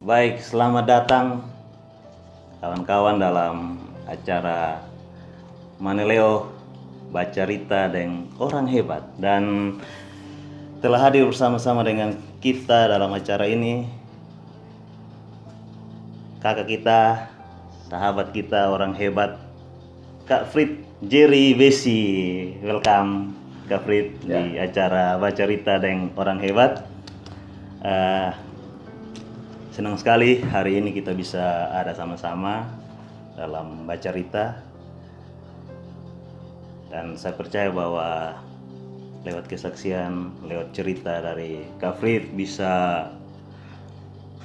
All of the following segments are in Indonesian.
Baik, selamat datang kawan-kawan dalam acara Maneleo Baca Rita dan Orang Hebat. Dan telah hadir bersama-sama dengan kita dalam acara ini kakak kita, sahabat kita, orang hebat, Kak Frit Jerry Besi. Welcome Kak Frit di acara Baca Rita dan Orang Hebat. Senang sekali hari ini kita bisa ada sama-sama dalam baca Rita, dan saya percaya bahwa lewat kesaksian, lewat cerita dari Kak Frit bisa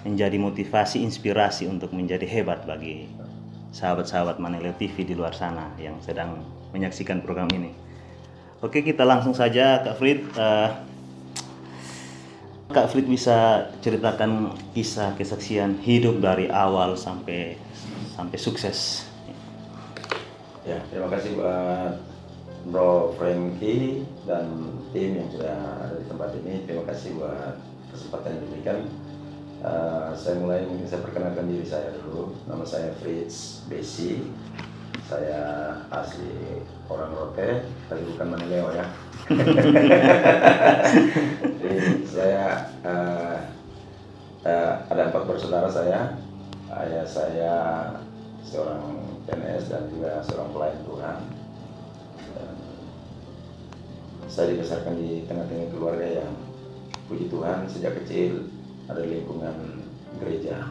menjadi motivasi, inspirasi untuk menjadi hebat bagi sahabat-sahabat Maneleo TV di luar sana yang sedang menyaksikan program ini. Oke, kita langsung saja Kak Frit. Kak Frit bisa ceritakan kisah kesaksian hidup dari awal sampai sukses. Ya, terima kasih buat Bro Frankie dan tim yang sudah ada di tempat ini. Terima kasih buat kesempatan yang diberikan. Saya perkenalkan diri saya dulu. Nama saya Fritz Besi. Saya asli orang Rote, tapi bukan Maneleo ya. Jadi saya ada 4 bersaudara saya. Ayah saya seorang PNS dan juga seorang pelayan Tuhan. Dan saya dibesarkan di tengah-tengah keluarga yang puji Tuhan sejak kecil ada lingkungan gereja.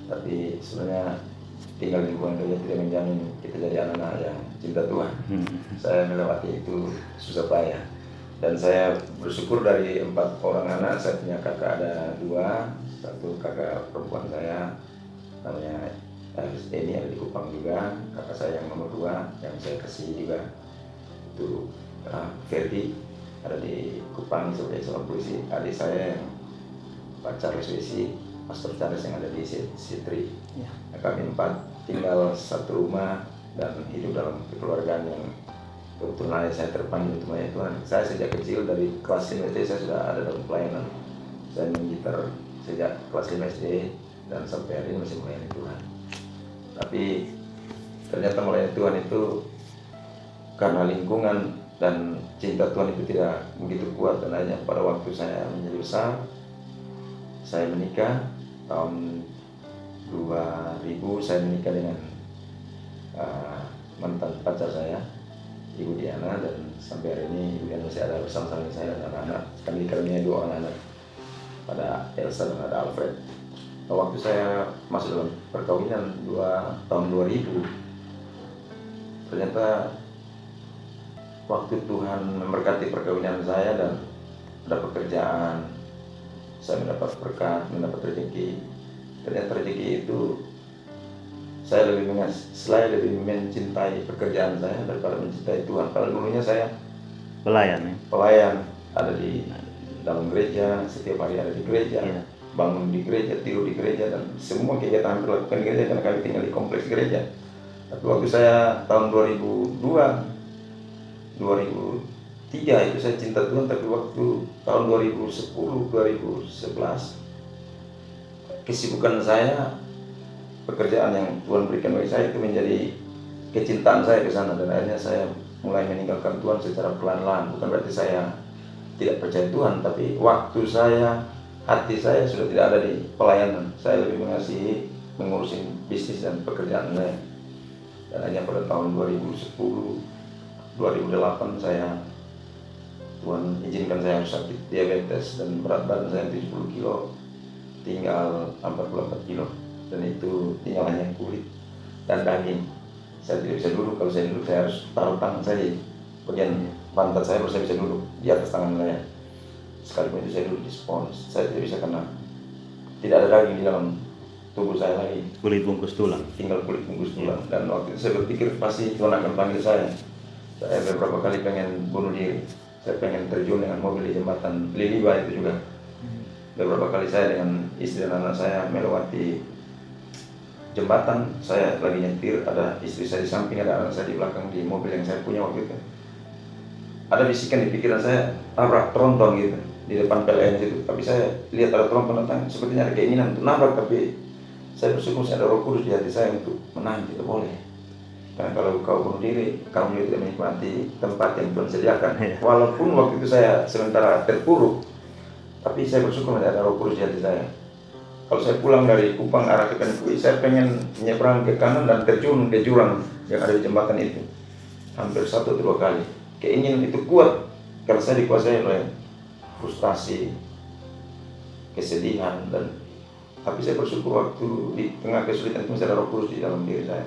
Tapi sebenarnya tinggal di lingkungan gereja tidak menjamin kita jadi anak-anak yang cinta Tuhan. Saya melewati itu susah payah. Dan saya bersyukur dari 4 orang anak, saya punya kakak ada 2, satu kakak perempuan saya namanya Eni, ada di Kupang juga. Kakak saya yang nomor 2 yang saya kasih juga itu Ferdi, ada di Kupang sebagai seorang polisi. Adik saya yang Pak Charles Besi, Pastor Charles yang ada di Sitri. Kami 4 tinggal satu rumah dan hidup dalam kekeluargaan yang kebetulan saya terpanggil untuk melayani Tuhan. Saya sejak kecil dari kelas 5 SD saya sudah ada dalam pelayanan. Saya main gitar sejak kelas 5 SD dan sampai hari ini masih melayani Tuhan. Tapi ternyata melayani Tuhan itu karena lingkungan dan cinta Tuhan itu tidak begitu kuat, dan akhirnya pada waktu saya menjadi besar, saya menikah tahun 2000. Saya menikah dengan mantan pacar saya, Ibu Diana, dan sampai hari ini Ibu Diana masih ada bersama-sama saya dan anak-anak. Kami dikaruniai 2 orang anak, pada Elsa dan ada Alfred. Waktu saya masuk dalam perkawinan tahun 2000, ternyata waktu Tuhan memberkati perkawinan saya dan ada pekerjaan, saya mendapat berkat, mendapat rezeki. Ternyata rezeki itu saya lebih mencintai pekerjaan saya daripada mencintai Tuhan. Kalau dulunya saya pelayan, ada di dalam gereja, setiap hari ada di gereja, bangun di gereja, tidur di gereja, dan semua kegiatan hampir lakukan di gereja karena kami tinggal di kompleks gereja. Tapi waktu saya tahun 2003 itu saya cinta Tuhan, tapi waktu tahun 2010-2011 kesibukan saya, pekerjaan yang Tuhan berikan bagi saya itu menjadi kecintaan saya ke sana, dan akhirnya saya mulai meninggalkan Tuhan secara pelan-pelan. Bukan berarti saya tidak percaya Tuhan, tapi waktu saya, hati saya sudah tidak ada di pelayanan. Saya lebih mengasihi mengurusin bisnis dan pekerjaan saya. Dan hanya pada tahun 2010-2008 Tuhan izinkan saya sakit diabetes dan berat badan saya 70 kilo, tinggal 44 kilo, dan itu tinggal hanya kulit dan daging. Saya tidak bisa duduk. Kalau saya duduk saya harus taruh tangan saya di bagian pantat saya baru saya bisa duduk di atas tangan saya. Sekalipun itu saya duduk di spons, saya tidak bisa karena tidak ada daging di dalam tubuh saya lagi. Kulit bungkus tulang. Tinggal kulit bungkus tulang. Dan waktu itu saya berpikir pasti Tuhan akan panggil saya. Saya beberapa kali pengen bunuh diri. Saya pengen terjun dengan mobil di jembatan Liliba itu juga. Beberapa kali saya dengan istri dan anak saya melewati jembatan, saya lagi nyetir, ada istri saya di samping, ada anak saya di belakang di mobil yang saya punya waktu itu. Ada bisikan di pikiran saya, tabrak tronton gitu. di depan PLN situ. Tapi saya lihat ada orang pendatang sepertinya ada keinginan untuk nabrak, tapi saya bersyukur saya ada Roh Kudus di hati saya untuk menahan, tidak boleh. Karena kalau kau bunuh diri, kamu juga tidak menikmati tempat yang Tuhan sediakan. Walaupun waktu itu saya sementara terpuruk, tapi saya bersyukur ada Roh Kudus di hati saya. Kalau saya pulang dari Kupang arah ke Kanekui, saya pengen menyeberang ke kanan dan terjun ke jurang yang ada di jembatan itu. Hampir 1 atau 2 kali. Keinginan itu kuat karena saya dikuasai oleh frustasi, kesedihan, dan tapi saya bersyukur waktu di tengah kesulitan itu masih ada Roh Kudus di dalam diri saya.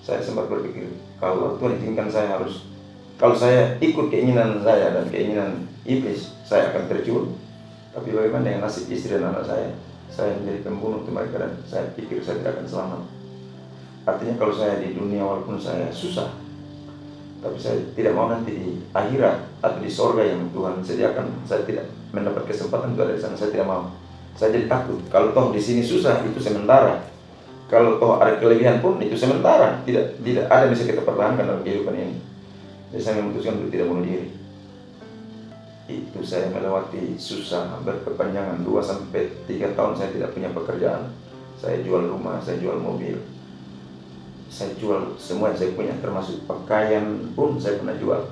Saya sempat berpikir, kalau Tuhan izinkan saya harus, kalau saya ikut keinginan saya dan keinginan iblis, saya akan terjun. Tapi bagaimana dengan nasib istri dan anak saya? Saya menjadi pembunuh untuk mereka dan saya pikir saya tidak akan selamat. Artinya kalau saya di dunia walaupun saya susah, tapi saya tidak mau nanti di akhirat atau di sorga yang Tuhan sediakan, saya tidak mendapat kesempatan untuk ada di sana, saya tidak mau. Saya jadi takut, kalau toh di sini susah itu sementara, kalau toh ada kelebihan pun itu sementara, tidak ada yang bisa kita pertahankan dalam kehidupan ini. Jadi saya memutuskan untuk tidak bunuh diri. Itu saya melewati susah berkepanjangan 2-3 tahun saya tidak punya pekerjaan. Saya jual rumah, saya jual mobil, saya jual semua yang saya punya, termasuk pakaian pun saya pernah jual.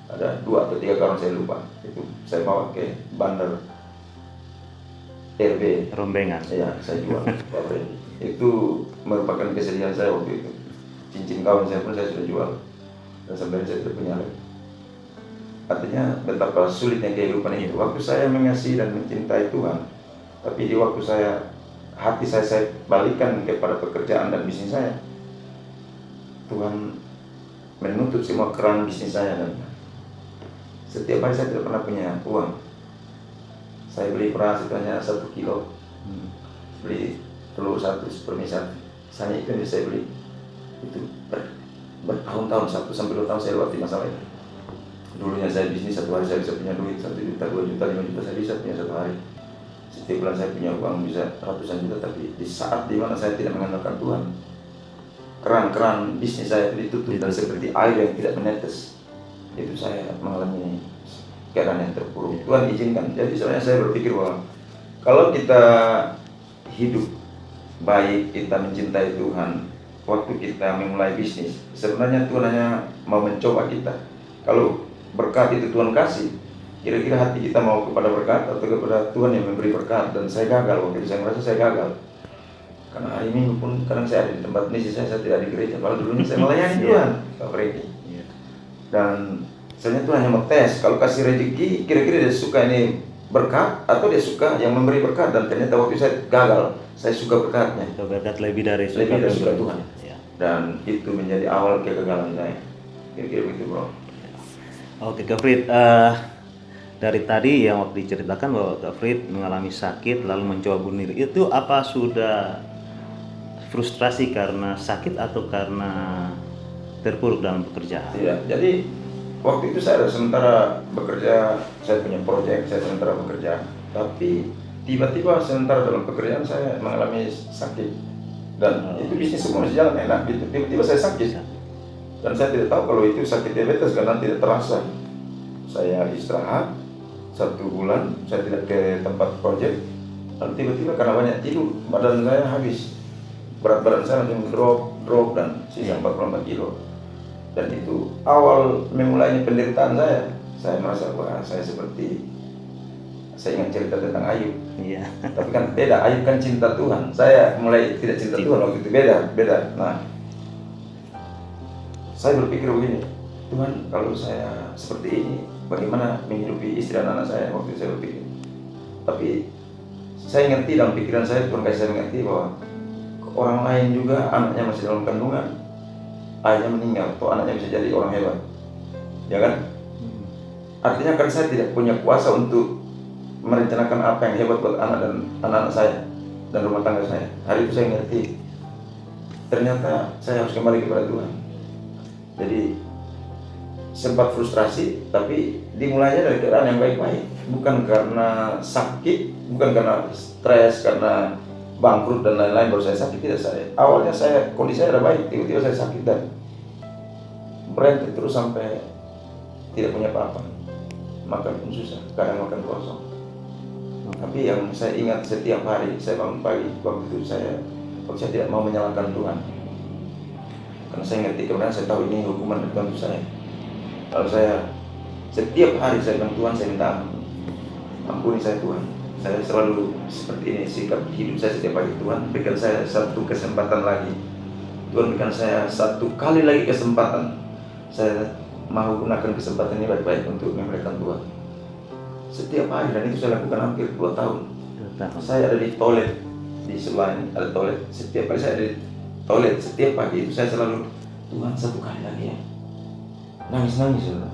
Ada 2 atau 3 karung saya lupa, itu saya bawa ke bandar RB Rombengan. Ya, saya jual. Itu merupakan kesedihan saya waktu itu. Cincin kawin saya pun saya sudah jual, dan sampai saya tidak punya lagi. Artinya betapa sulitnya kehidupan itu. Waktu saya mengasihi dan mencintai Tuhan, tapi di waktu hati saya balikan kepada pekerjaan dan bisnis saya, Tuhan menutup semua keran bisnis saya, dan setiap hari saya tidak pernah punya uang. Saya beli beras itu hanya 1 kilo, beli telur 1 permisal, hanya itu yang saya beli. Itu bertahun-tahun, 1-2 tahun saya lewati masalah itu. Dulunya saya bisnis 1 hari saya bisa punya duit 1 juta, 2 juta, 5 juta saya bisa punya 1 hari. Setiap bulan saya punya uang bisa ratusan juta, tapi di saat dimana saya tidak mengandalkan Tuhan, keran-keran bisnis saya itu ditutup dan seperti air yang tidak menetes. Itu saya mengalami keadaan yang terpuruk. Tuhan izinkan. Jadi sebenarnya saya berpikir bahwa kalau kita hidup baik, kita mencintai Tuhan, waktu kita memulai bisnis, sebenarnya Tuhan hanya mau mencoba kita. Kalau berkat itu Tuhan kasih, kira-kira hati kita mau kepada berkat atau kepada Tuhan yang memberi berkat. Dan saya gagal waktu itu, saya merasa saya gagal. Karena hari Minggu pun kadang saya ada di tempat misi saya tidak di gereja. Padahal dulunya saya melayani Tuhan, Pak Freddy. Dan sebenarnya Tuhan hanya mau tes, kalau kasih rezeki, kira-kira dia suka ini berkat atau dia suka yang memberi berkat. Dan ternyata waktu saya gagal, saya suka berkatnya. Berkat lebih dari suka Tuhan. Dan itu menjadi awal kegagalan saya. Kira-kira begitu, bro. Oke, Kak Frid, dari tadi yang waktu diceritakan bahwa Kak Frid mengalami sakit lalu mencoba bunuh diri, itu apa sudah frustrasi karena sakit atau karena terpuruk dalam pekerjaan? Tidak, jadi waktu itu saya sementara bekerja, saya punya proyek, saya sementara bekerja, tapi tiba-tiba sementara dalam pekerjaan saya mengalami sakit, dan itu bisnis semua masih jalan enak, tiba-tiba saya sakit, dan saya tidak tahu kalau itu sakit diabetes karena tidak terasa. Saya istirahat 1 bulan, saya tidak ke tempat proyek, dan tiba-tiba karena banyak tidur, badan saya habis, berat badan saya langsung drop dan sisa 44 kilo. Dan itu awal memulainya penderitaan saya. Saya merasa bahwa saya ingat cerita tentang Ayub. Iya. Tapi kan beda, Ayub kan cinta Tuhan. Saya mulai tidak cinta Tuhan waktu itu, beda. Nah, saya berpikir begini, Tuhan kalau saya seperti ini, bagaimana menghidupi istri dan anak saya? Waktu itu saya berpikir. Tapi saya ngerti dalam pikiran saya, Tuhan kasih saya mengerti bahwa orang lain juga anaknya masih dalam kandungan, ayahnya meninggal, atau anaknya bisa jadi orang hebat, ya kan? Artinya kan saya tidak punya kuasa untuk merencanakan apa yang hebat buat anak dan anak-anak saya dan rumah tangga saya. Hari itu saya ngerti, ternyata saya harus kembali kepada Tuhan. Jadi sempat frustrasi, tapi dimulainya dari keadaan yang baik-baik, bukan karena sakit, bukan karena stres, karena bangkrut dan lain-lain baru saya sakit. Tidak, awalnya kondisi saya ada baik, tiba-tiba saya sakit dan berhenti terus sampai tidak punya apa-apa, makan pun susah, kadang makan kosong. Tapi yang saya ingat setiap hari saya bangun pagi, waktu saya tidak mau menyalahkan Tuhan. Karena saya ngerti, kemudian saya tahu ini hukuman dari Tuhan untuk saya. Lalu saya setiap hari saya bilang, Tuhan, saya minta ampuni saya Tuhan. Saya selalu seperti ini sikap hidup saya setiap pagi. Tuhan, berikan saya satu kesempatan lagi. Tuhan, berikan saya satu kali lagi kesempatan. Saya mau gunakan kesempatan ini baik-baik untuk memuliakan Tuhan. Setiap hari, dan itu saya lakukan hampir 2 tahun. Saya ada di toilet, di sebelah ini ada toilet. Setiap hari saya ada di toilet, setiap pagi itu saya selalu, Tuhan, satu kali lagi ya. Nangis-nangis ya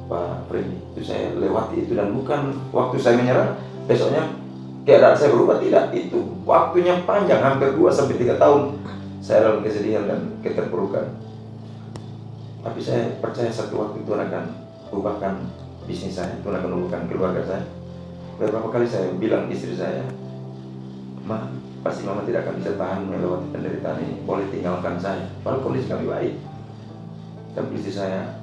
Pak Freddy. Itu saya lewati itu, dan bukan waktu saya menyerah besoknya keadaan saya berubah, tidak. Itu waktunya panjang, hampir 2-3 tahun saya dalam kesedihan dan keterpurukan. Tapi saya percaya satu waktu Tuhan akan ubahkan bisnis saya, Tuhan akan ubahkan keluarga saya. Beberapa kali saya bilang istri saya, Ma, pasti Mama tidak akan bisa tahan melewati penderitaan ini, boleh tinggalkan saya. Padahal kondisi kami baik. Tapi istri saya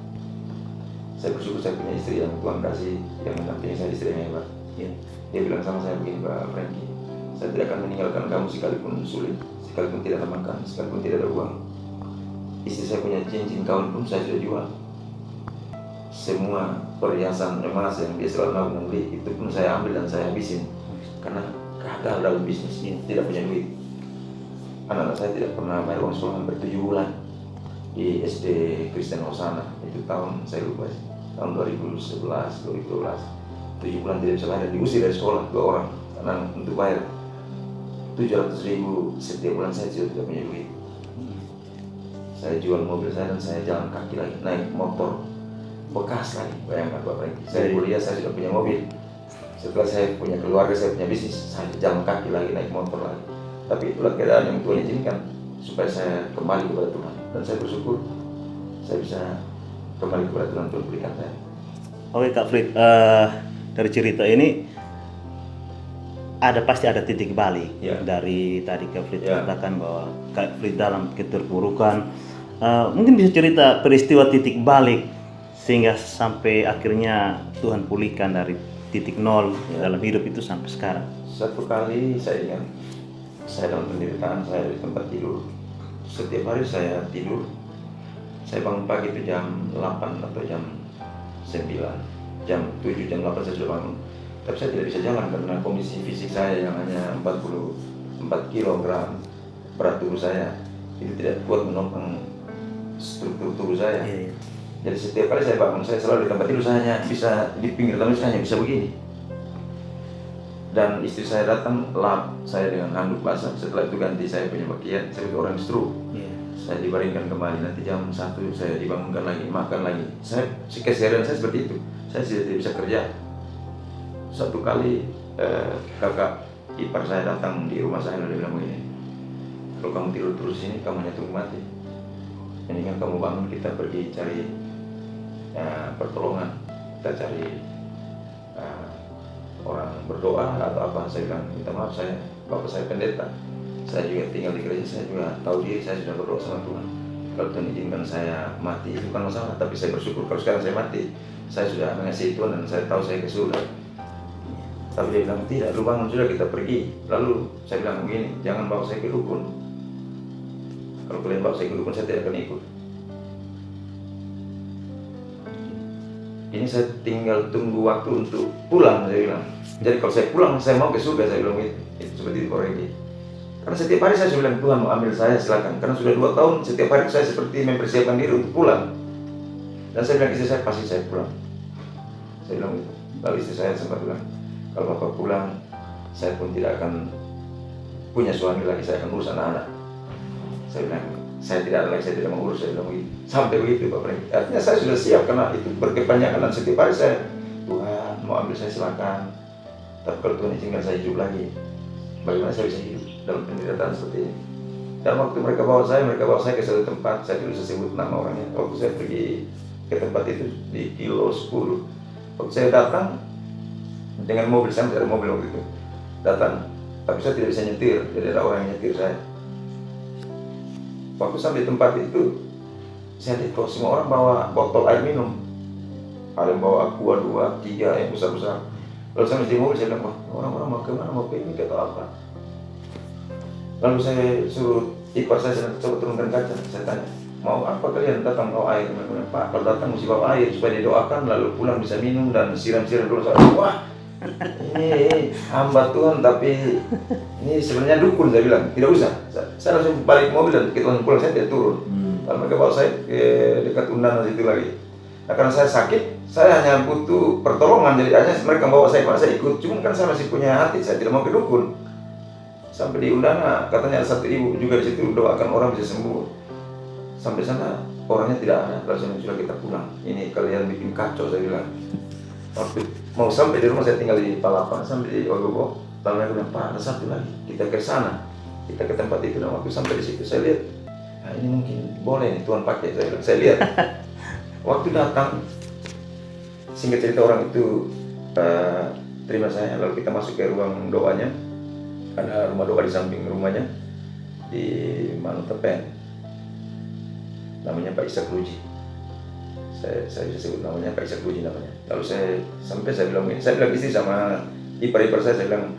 bersyukur saya punya istri yang Tuhan kasih, yang mendampingi saya, istri yang hebat. Ya. Dia bilang sama saya begini, Pak Franky, saya tidak akan meninggalkan kamu sekalipun sulit, sekalipun tidak ada makan, sekalipun tidak ada uang. Istri saya punya cincin kawin pun saya sudah jual. Semua perhiasan emas yang dia selalu nabung beli, itu pun saya ambil dan saya habisin. Karena gagal dalam bisnisnya, tidak punya duit. Anak-anak saya tidak pernah bayar uang sekolah hampir 7 bulan di SD Kristen Hosana. Itu tahun, saya lupa sih, tahun 2011, 2012. 7 bulan tidak bisa bayar, diusir dari sekolah 2 orang. Karena untuk bayar 700.000 setiap bulan saya tidak punya duit. Saya jual mobil saya dan saya jalan kaki lagi, naik motor bekas lagi. Bayangkan Pak Franky, saya kuliah saya sudah punya mobil. Setelah saya punya keluarga, saya punya bisnis, saya jalan kaki lagi, naik motor lagi. Tapi itulah keadaan yang Tuhan izinkan supaya saya kembali kepada Tuhan. Dan saya bersyukur saya bisa kembali kepada Tuhan, Tuhan berikan saya. Oke Kak Frit, dari cerita ini pasti ada titik balik. Ya. Dari tadi Kak Frit Ya. katakan bahwa Kak Frit dalam keterpurukan, mungkin bisa cerita peristiwa titik balik sehingga sampai akhirnya Tuhan pulihkan dari titik nol dalam hidup itu sampai sekarang. Satu kali saya ingat, saya dalam penderitaan, saya di tempat tidur. Setiap hari saya tidur, saya bangun pagi itu jam 8 atau jam 9, jam 7, jam 8 saya sudah bangun. Tapi saya tidak bisa jalan karena kondisi fisik saya yang hanya 44 kg berat tubuh saya itu tidak kuat menopang struktur tubuh saya. Iya. Jadi setiap kali saya bangun, saya selalu di tempat tidur, saya hanya bisa di pinggir tempat saya hanya bisa begini. Dan istri saya datang lap saya dengan handuk basah. Setelah itu ganti saya punya pakaian, saya itu orang stroke. Iya. Saya dibaringkan kembali, nanti jam 1 saya dibangunkan lagi, makan lagi. Saya keseharian saya seperti itu. Saya tidak bisa kerja. Satu kali kakak ipar saya datang di rumah saya, lalu dia bilang begini, kalau kamu tidur terus ini, kamu hanya tunggu mati. Mendingan kamu bangun, kita pergi cari pertolongan, kita cari orang berdoa atau apa. Saya bilang, minta maaf, bapak saya pendeta, saya juga tinggal di gereja, saya juga tahu diri, saya sudah berdoa sama Tuhan. Kalau Tuhan izinkan saya mati itu bukan masalah, tapi saya bersyukur kalau sekarang saya mati, saya sudah mengasihi Tuhan dan saya tahu saya ke surga. Tapi dia bilang, tidak, lu bangun sudah, kita pergi. Lalu saya bilang begini, jangan bawa saya ke dukun. Kalau kalian bawa saya ke dukun, saya tidak akan ikut. Ini saya tinggal tunggu waktu untuk pulang, saya bilang. Jadi kalau saya pulang, saya mau ke surga, saya bilang gitu. Itu seperti itu Koregi. Karena setiap hari saya bilang, Tuhan mau ambil saya, silakan. Karena sudah 2 tahun, setiap hari saya seperti mempersiapkan diri untuk pulang. Dan saya bilang, istri saya, pasti saya pulang. Saya bilang gitu. Lalu istri saya sempat bilang, kalau bapak pulang, saya pun tidak akan punya suami lagi, saya akan urus anak-anak. Saya bilang, saya tidak ada lagi, saya tidak mengurus, saya bilang begitu. Sampai begitu Pak Franky. Artinya saya sudah siap, karena itu berkepanjangan dan setiap hari saya, Tuhan mau ambil saya silakan. Tapi kalau Tuhan izinkan saya hidup lagi, bagaimana saya bisa hidup dalam penderitaan seperti ini? Dan waktu mereka bawa saya ke satu tempat, saya tidak bisa sebut nama orangnya. Waktu saya pergi ke tempat itu di kilo 10, waktu saya datang dengan mobil, saya masih ada mobil waktu itu, datang, tapi saya tidak bisa nyetir, jadi ada orang yang nyetir saya. Waktu sampai di tempat itu, saya lihat kok semua orang bawa botol air minum. Ada yang bawa Aqua 2, 3 yang besar-besar. Lalu sampai di mobil saya bilang, wah orang-orang mau kemana, mau piknik atau apa? Lalu saya suruh ipar saya coba turunkan kaca, saya tanya, mau apa kalian datang bawa air? Mereka bilang, Pak, kalau datang mesti bawa air supaya didoakan, lalu pulang bisa minum dan siram-siram dulu. Saya bilang, wah ini hamba Tuhan, tapi ini sebenarnya dukun. Saya bilang, tidak usah, saya langsung balik mobil dan kita langsung pulang, saya tidak turun. Lalu mereka bawa saya ke dekat undangan situ lagi. Nah karena saya sakit, saya hanya butuh pertolongan, jadi hanya mereka bawa saya, saya ikut. Cuma kan saya masih punya hati, saya tidak mau ke dukun. Sampai di Undana, katanya ada satu ibu juga di situ doakan orang bisa sembuh. Sampai sana orangnya tidak ada, langsung sudah kita pulang. Ini kalian bikin kacau, saya bilang. Waktu mau sampai di rumah, saya tinggal di Palapa, sampai di Ogogo. Lalu mereka bilang, Pak ada satu lagi, kita ke sana, kita ke tempat itu. Dan waktu sampai di situ saya lihat, nah, ini mungkin boleh nih Tuhan pakai. Saya bilang, saya lihat. Waktu datang, singkat cerita orang itu terima saya, lalu kita masuk ke ruang doanya. Ada rumah doa di samping rumahnya di Manutepen, namanya Pak Ishak Ruji. Saya bisa sebut namanya Pak Ishak Ruji namanya. Lalu saya bilang ini, saya bilang istri sama ipar-ipar saya bilang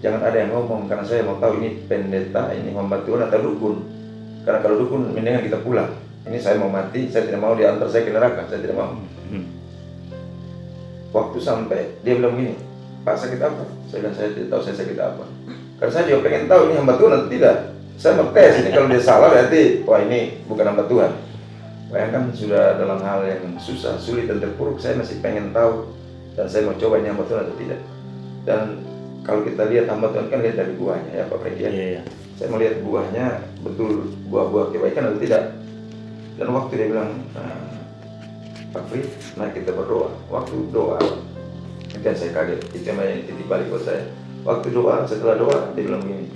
jangan ada yang ngomong karena saya mau tahu ini pendeta, ini hamba Tuhan atau dukun. Karena kalau dukun mendingan kita pulang. Ini saya mau mati, saya tidak mau diantar saya ke neraka, saya tidak mau. Waktu sampai dia bilang gini, Pak sakit apa? Saya bilang saya tidak tahu saya sakit apa. Karena saya juga pengen tahu ini hamba Tuhan atau tidak. Saya mau tes ini, kalau dia salah berarti wah ini bukan hamba Tuhan. Bayangkan sudah dalam hal yang susah, sulit dan terpuruk, saya masih pengen tahu dan saya mau coba ini hamba Tuhan atau tidak. Dan kalau kita lihat hamba Tuhan kan lihat dari buahnya ya Pak Franky ya. Iya. Saya melihat buahnya betul buah-buah kebaikan atau tidak. Dan waktu dia bilang Pak Frit, mari kita berdoa. Waktu doa, kan saya kaget, itu yang titik balik buat saya. Waktu doa, setelah doa, dia bilang begini,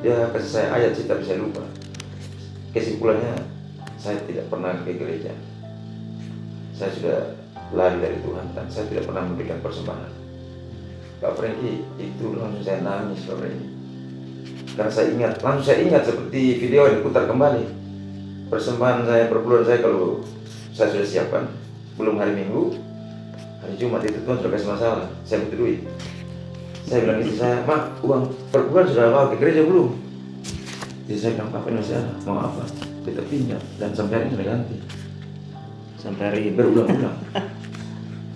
dia kasih saya ayat sih tapi saya lupa. Kesimpulannya, saya tidak pernah ke gereja. Saya sudah lari dari Tuhan dan saya tidak pernah memberikan persembahan. Pak Franky, itu langsung saya nangis Pak Franky. Karena saya ingat seperti video yang diputar kembali. Persembahan saya per bulan saya kalau saya sudah siapkan, belum hari Minggu, hari Jumat itu Tuhan sudah kasih masalah, saya butuh duit. Saya bilang istri saya, Mak, uang per bulan sudah bawa ke gereja belum? Jadi saya bilang, Papa ini masih ada, mau apa? Kita pinjam, dan sampai hari ini sudah ganti. Sampai hari ini Berulang-ulang.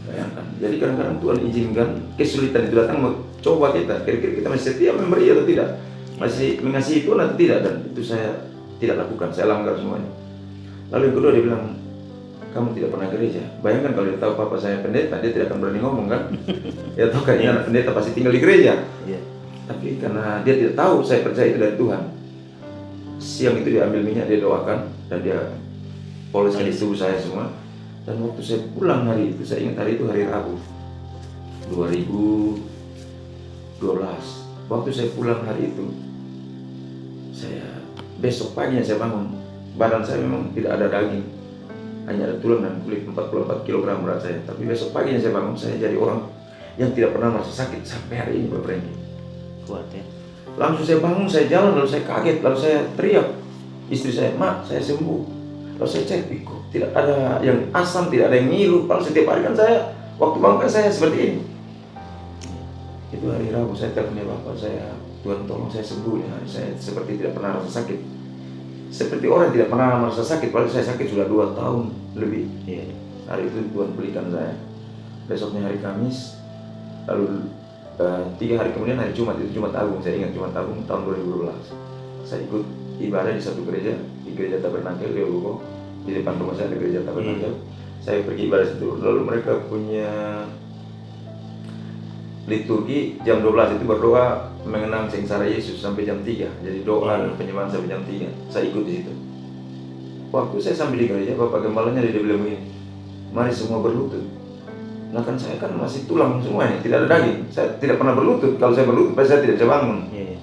Bayangkan, jadi kadang-kadang Tuhan izinkan kesulitan itu datang mau coba kita, kira-kira kita masih setia memberi atau tidak, masih mengasihi Tuhan atau tidak, dan itu saya tidak lakukan, saya langgar semuanya. Lalu yang kedua dia bilang, kamu tidak pernah gereja. Bayangkan kalau dia tahu papa saya pendeta, dia tidak akan berani ngomong kan? Dia tahu kan ini anak pendeta pasti tinggal di gereja. Iya. Tapi karena dia tidak tahu, saya percaya itu dari Tuhan. Siang itu dia ambil minyak, dia doakan dan dia poleskan di tubuh saya semua. Dan waktu saya pulang hari itu, saya ingat hari itu hari Rabu 2012. Waktu saya pulang hari itu, besok paginya saya bangun, badan saya memang tidak ada daging, hanya ada tulang dan kulit, 44 kg berat saya. Tapi besok paginya saya bangun, saya jadi orang yang tidak pernah merasa sakit sampai hari ini Pak Franky. Kuat ya. Langsung saya bangun, saya jalan, lalu saya kaget, lalu saya teriak istri saya, Mak, saya sembuh. Lalu saya cek, kok tidak ada yang asam, tidak ada yang ngilu. Kalau setiap hari kan saya, waktu bangun kan saya seperti ini. Itu hari Rabu saya telepon Bapak saya, Tuhan tolong saya sembuh ya. Saya seperti tidak pernah rasa sakit. Seperti orang tidak pernah merasa sakit, padahal saya sakit sudah 2 tahun lebih. Iya. Hari itu Tuhan belikan saya. Besoknya hari Kamis, lalu 3 hari kemudian hari Jumat, itu Jumat Agung, saya ingat Jumat Agung tahun 2012. Saya ikut ibadah di satu gereja, di gereja Tabernakel di Ogogo. Di depan rumah saya ada gereja Tabernakel. Saya pergi ibadah situ. Lalu mereka punya liturgi jam 12 itu berdoa mengenang sengsara Yesus sampai jam 3. Jadi doa dan penyembahan sampai jam 3. Saya ikut di situ. Waktu saya sampai di gereja, Bapak Gembalanya dia bilang begini, mari semua berlutut. Nah kan saya kan masih tulang semuanya, tidak ada daging. Saya tidak pernah berlutut. Kalau saya berlutut, pasti saya tidak bisa bangun. Iya.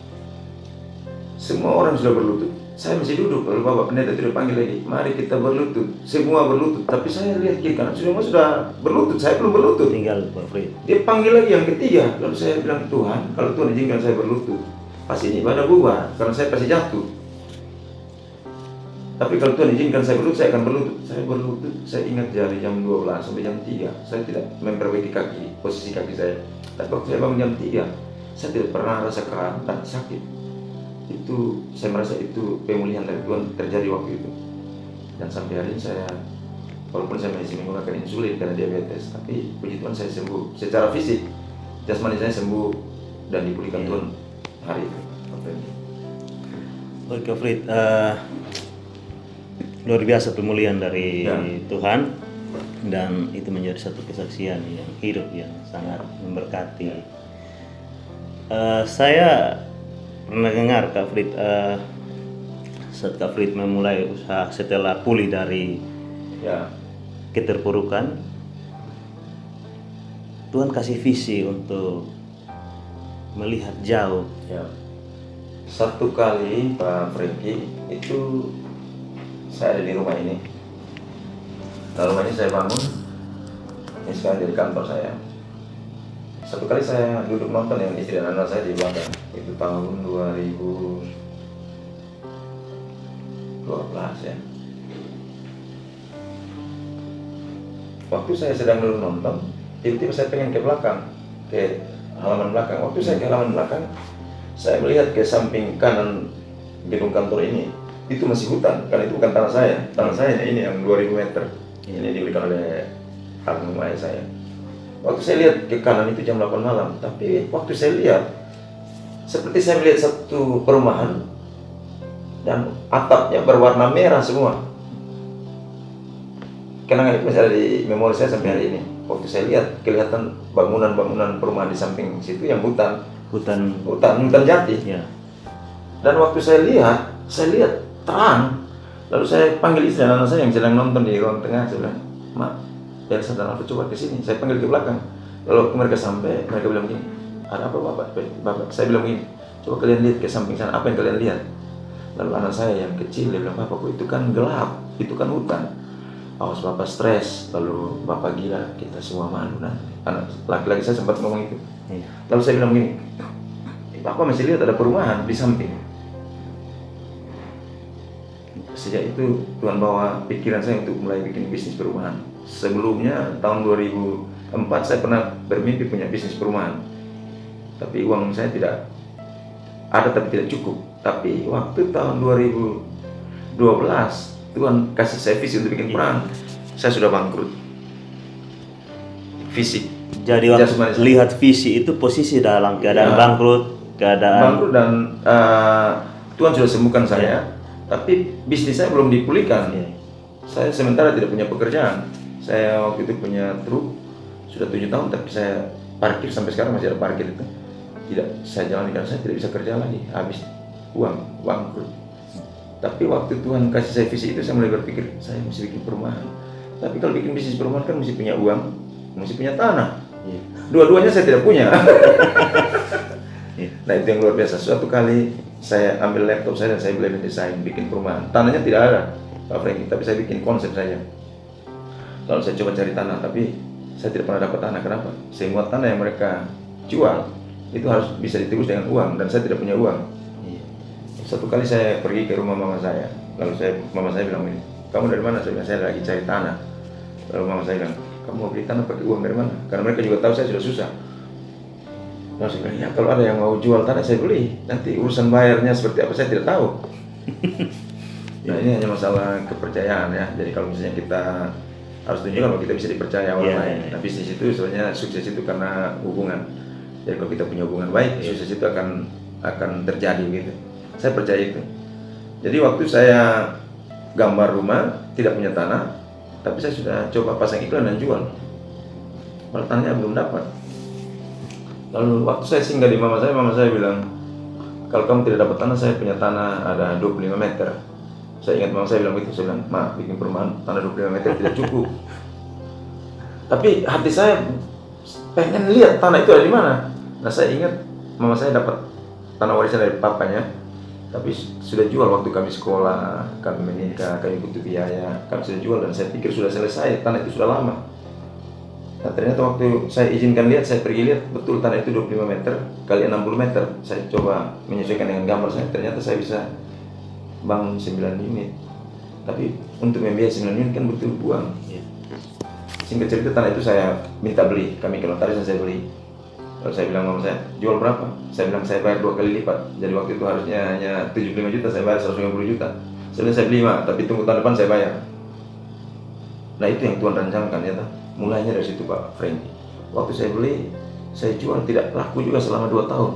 Semua orang sudah berlutut. Saya masih duduk. Lalu Bapak Pendeta itu panggil lagi, mari kita berlutut. Semua berlutut. Tapi saya lihat kiri kanan semua sudah berlutut. Saya belum berlutut. Tinggal Pak Frit. Dia panggil lagi yang ketiga. Lalu saya bilang, Tuhan, kalau Tuhan izinkan saya berlutut, pasti ini ibadah bubar, karena saya pasti jatuh. Tapi kalau Tuhan izinkan saya berlutut, saya akan berlutut. Saya berlutut, saya ingat dari jam 12 sampai jam 3. Saya tidak memperbaiki kaki, posisi kaki saya. Tapi waktu saya bangun jam 3, saya tidak pernah rasa kram dan sakit. Itu saya merasa itu pemulihan dari Tuhan terjadi waktu itu. Dan sampai hari ini saya, walaupun saya masih menggunakan insulin karena diabetes, tapi puji Tuhan saya sembuh secara fisik. Jasmani saya sembuh dan dipulihkan Tuhan hari itu. Oke Frit, luar biasa pemulihan dari Tuhan, dan itu menjadi satu kesaksian yang hidup yang sangat memberkati. Saya pernah dengar Kak Frit, saat Kak Frit memulai usaha setelah pulih dari keterpurukan, Tuhan kasih visi untuk melihat jauh. Satu kali Pak Franky, itu saya ada di rumah ini. Nah, rumah ini saya bangun, ini sekarang jadi kantor saya. Satu kali saya duduk nonton dengan istri dan anak saya di belakang. Itu tahun 2012 ya. Waktu saya sedang duduk nonton, tiba-tiba saya pengen ke belakang, ke halaman belakang. Waktu saya ke halaman belakang, saya melihat ke samping kanan gedung kantor ini, itu masih hutan, karena itu bukan tanah saya. Tanah saya ini yang 2000 meter. Ini diberikan oleh almarhum ayah saya. Waktu saya lihat ke kanan itu jam 8 malam, tapi waktu saya lihat, seperti saya melihat satu perumahan dan atapnya berwarna merah semua. Kenangan itu masih ada di memori saya sampai hari ini. Waktu saya lihat, kelihatan bangunan-bangunan perumahan di samping situ yang hutan jati. Dan waktu saya lihat terang. Lalu saya panggil istri dan anak saya yang sedang nonton di ruang tengah. Saya bilang, "Mak, Elsa dan Alfa coba ke sini." Saya panggil ke belakang. Lalu waktu mereka sampai, mereka bilang begini, "Ada apa bapak?" Saya bilang begini, "Coba kalian lihat ke samping sana, apa yang kalian lihat?" Lalu anak saya yang kecil, dia bilang, "Bapak, itu kan gelap, itu kan hutan. Awas bapak stres, lalu bapak gila, kita semua malu." Nah, anak laki-laki saya sempat ngomong itu. Lalu saya bilang begini, "Bapak masih lihat ada perumahan di samping." Sejak itu Tuhan bawa pikiran saya untuk mulai bikin bisnis perumahan. Sebelumnya tahun 2004 saya pernah bermimpi punya bisnis perumahan, tapi uang saya tidak ada, tapi tidak cukup. Tapi waktu tahun 2012 Tuhan kasih saya visi untuk bikin perumahan. Saya sudah bangkrut fisik. Jadi waktu lihat visi itu posisi dalam keadaan bangkrut dan Tuhan sudah sembuhkan saya. Tapi bisnis saya belum dipulihkan. Saya sementara tidak punya pekerjaan. Saya waktu itu punya truk sudah 7 tahun, tapi saya parkir sampai sekarang masih ada parkir itu. Tidak saya jalani karena saya tidak bisa kerja lagi, habis uang, bangkrut. Tapi waktu Tuhan kasih saya visi itu, saya mulai berpikir saya mesti bikin perumahan. Tapi kalau bikin bisnis perumahan kan mesti punya uang, mesti punya tanah. Dua-duanya saya tidak punya. Nah, itu yang luar biasa. Suatu kali saya ambil laptop saya dan saya mulai mendesain bikin perumahan. Tanahnya tidak ada, Pak Franky, tapi saya bikin konsep saja. Lalu saya coba cari tanah, tapi saya tidak pernah dapat tanah. Kenapa? Semua tanah yang mereka jual itu harus bisa ditebus dengan uang, dan saya tidak punya uang. Satu kali saya pergi ke rumah mama saya, lalu mama saya bilang ini, "Kamu dari mana?" Saya bilang, "Saya lagi cari tanah." Lalu mama saya bilang, "Kamu mau beli tanah pakai uang dari mana?" Karena mereka juga tahu saya sudah susah. Lalu saya bilang, "Ya kalau ada yang mau jual tanah saya beli, nanti urusan bayarnya seperti apa saya tidak tahu." Nah, ini hanya masalah kepercayaan ya. Jadi kalau misalnya kita harus tunjukkan bahwa kita bisa dipercaya orang lain. Nah, bisnis itu sebenarnya sukses itu karena hubungan. Jadi kalau kita punya hubungan baik, sukses itu akan terjadi gitu. Saya percaya itu. Jadi waktu saya gambar rumah, tidak punya tanah, tapi saya sudah coba pasang iklan dan jual. Malah tanahnya belum dapat. Lalu waktu saya singgah di mama saya bilang, "Kalau kamu tidak dapat tanah, saya punya tanah ada 25 meter. Saya ingat mama saya bilang begitu, saya bilang, "Ma, bikin perumahan tanah 25 meter tidak cukup." Tapi hati saya pengen lihat tanah itu ada di mana. Nah, saya ingat mama saya dapat tanah warisan dari papanya, tapi sudah jual waktu kami sekolah, kami menikah, kami butuh biaya, kami sudah jual, dan saya pikir sudah selesai, tanah itu sudah lama. Nah, ternyata waktu saya izinkan lihat, saya pergi lihat, betul tanah itu 25 meter kali 60 meter. Saya coba menyesuaikan dengan gambar saya, ternyata saya bisa bangun 9 unit. Tapi untuk membiayai 9 unit kan butuh uang. Iya. Singkat cerita tanah itu saya minta beli, kami ke notaris dan saya beli. Lalu saya bilang sama saya, jual berapa? Saya bilang saya bayar 2 kali lipat. Jadi waktu itu harusnya hanya 75 juta, saya bayar 150 juta. Saya bilang saya beli mah, tapi tunggu tahun depan saya bayar. Nah itu yang Tuhan rancangkan ya. Mulainya dari situ Pak Franky. Waktu saya beli, saya jual tidak laku juga selama 2 tahun.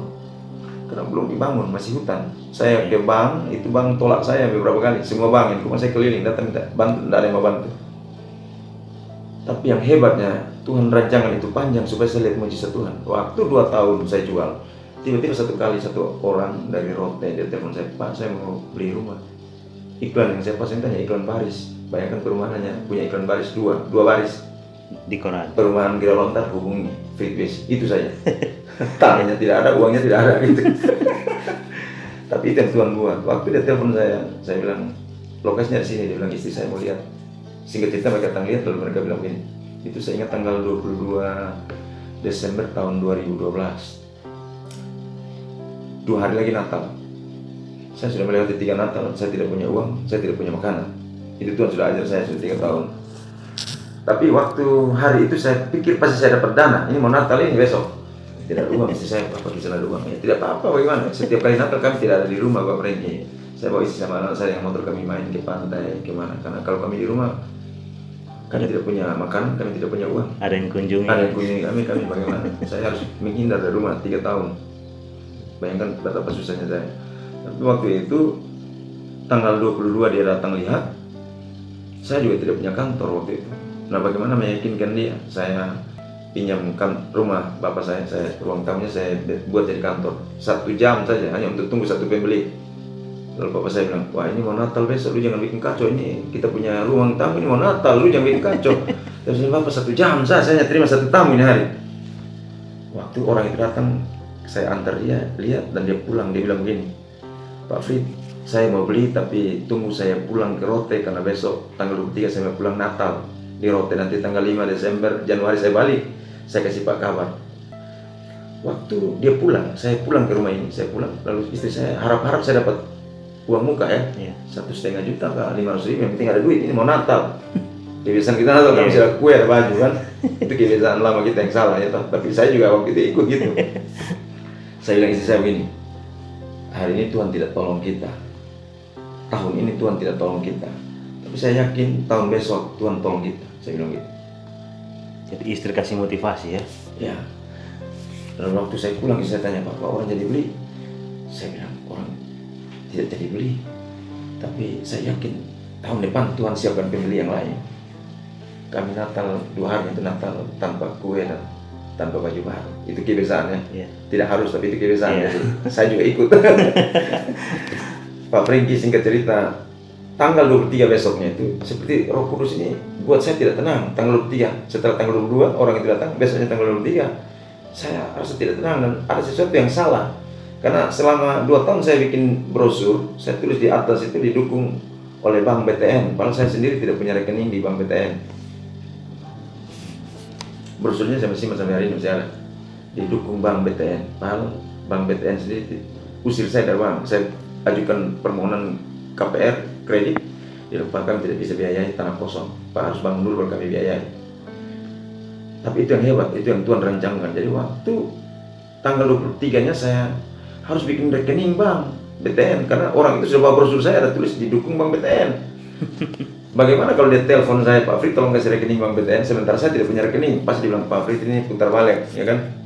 Karena belum dibangun, masih hutan. Saya ke bank, itu bank tolak saya beberapa kali. Semua bank, ini saya keliling, datang minta bantu, tidak ada yang mau bantu. Tapi yang hebatnya, Tuhan rancangan itu panjang supaya saya lihat mujizat Tuhan. Waktu 2 tahun saya jual, tiba-tiba satu orang dari Rote, dia telepon saya, Pak saya mau beli rumah. Iklan yang saya pasang tanya iklan baris. Bayangkan perumahannya punya iklan baris dua baris. Di koran. Perumahan Gila Lontar hubungi Fitbase, itu saja. Tanahnya tidak ada, uangnya tidak ada gitu. Tapi itu yang Tuhan buat. Waktu dia telepon saya bilang lokasinya di sini, dia bilang istri saya mau lihat. Singkat cerita mereka datang lihat, lalu mereka bilang begini, itu saya ingat tanggal 22 Desember tahun 2012, 2 hari lagi Natal. Saya sudah melewati 3 Natal, saya tidak punya uang, saya tidak punya makanan. Itu Tuhan sudah ajar saya sudah 3 tahun. Tapi waktu hari itu saya pikir pasti saya dapat dana, ini mau Natal ini besok. Tidak ada uang, istri saya, apa bisa ada uang? Ya, tidak apa-apa, bagaimana? Setiap kali Natal kami tidak ada di rumah, Pak Franky. Saya bawa istri sama anak saya yang motor, kami main ke pantai, kemana. Karena kalau kami di rumah, kami tidak punya makanan, kami tidak punya uang. Ada yang kunjungi. Ada yang kunjungi kami bagaimana? Saya harus menghindar dari rumah 3 tahun. Bayangkan betapa susahnya saya. Tapi waktu itu, tanggal 22 dia datang lihat, saya juga tidak punya kantor waktu itu. Nah bagaimana meyakinkan dia? Saya pinjamkan rumah bapak saya ruang tamunya saya buat jadi kantor 1 jam saja hanya untuk tunggu 1 pembeli. Lalu bapak saya bilang, wah ini mau Natal besok, lu jangan bikin kacau, ini kita punya ruang tamu, ini mau Natal, lu jangan bikin kacau. Terus saya bapak 1 jam saya hanya terima 1 tamu ini hari. Waktu orang itu datang, saya antar dia, lihat dan dia pulang, dia bilang begini, Pak Frit, saya mau beli tapi tunggu saya pulang ke Rote karena besok tanggal 23 saya mau pulang Natal di Rote, nanti tanggal 5 Desember, Januari saya balik, saya kasih Pak kabar. Waktu dia pulang, saya pulang ke rumah ini, saya pulang, lalu istri saya harap-harap saya dapat uang muka ya, 1,5 juta ke 500 ribu, yang penting ada duit, ini mau Natal. Kebiasaan kita Natal kan bisa ada kue, ada baju kan, itu kebiasaan lama kita yang salah ya, tapi saya juga waktu itu ikut gitu. Saya bilang istri saya begini, hari ini Tuhan tidak tolong kita, tahun ini Tuhan tidak tolong kita, tapi saya yakin tahun besok Tuhan tolong kita. Saya bilang gitu. Jadi istri kasih motivasi ya. Ya. Dan waktu saya pulang, saya tanya, Pak orang jadi beli? Saya bilang, orang tidak jadi beli, tapi saya yakin tahun depan Tuhan siapkan pembeli yang lain. Kami Natal 2 hari itu Natal tanpa kue dan tanpa baju baru. Itu kebiasaannya. Tidak harus, tapi itu kebiasaannya. Saya juga ikut. Pak Franky, singkat cerita, tanggal 23 besoknya itu seperti Roh Kudus ini buat saya tidak tenang. Tanggal 23, setelah tanggal 22 orang itu datang, besoknya tanggal 23 saya rasa tidak tenang dan ada sesuatu yang salah. Karena selama 2 tahun saya bikin brosur, saya tulis di atas itu didukung oleh Bank BTN, padahal saya sendiri tidak punya rekening di Bank BTN. Brosurnya saya masih sampai hari ini masih ada, didukung Bank BTN, padahal Bank BTN sendiri usir saya dari bank. Saya ajukan permohonan KPR kredit, di depan kami tidak bisa biayai tanah kosong, Pak harus bangun dulu baru kami biayai. Tapi itu yang hebat, itu yang Tuhan rancangkan. Jadi waktu tanggal 23 nya saya harus bikin rekening bank BTN, karena orang itu sudah bawa brosur saya ada tulis didukung Bank BTN. Bagaimana kalau dia telepon saya, Pak Frit tolong kasih rekening Bank BTN, sementara saya tidak punya rekening. Pasti dibilang, Pak Frit ini putar balik, ya kan?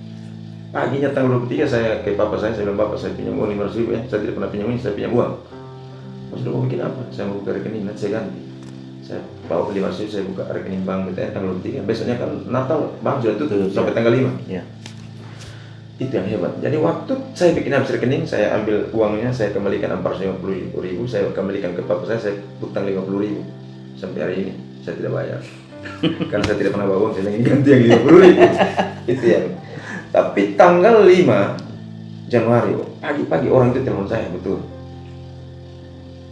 Paginya tanggal 23 saya ke papa saya bilang, Bapak saya pinjam uang 500 ribu ya, saya tidak pernah pinjam ini, saya pinjam uang. Pas udah mau bikin apa? Saya mau buka rekening, nanti saya ganti. Saya bawa ke 500 ribu, saya buka rekening Bank BTN tanggal 23. Besoknya kan Natal, bank sudah tutup sampai tanggal 5. Itu yang hebat. Jadi waktu saya bikin habis rekening, saya ambil uangnya, saya kembalikan 450 ribu, saya kembalikan ke papa saya hutang 50 ribu. Sampai hari ini saya tidak bayar. Karena saya tidak pernah bawa uang, saya ingin ganti yang 50 ribu. Itu yang. Tapi tanggal 5 Januari, pagi-pagi orang itu telepon saya, betul.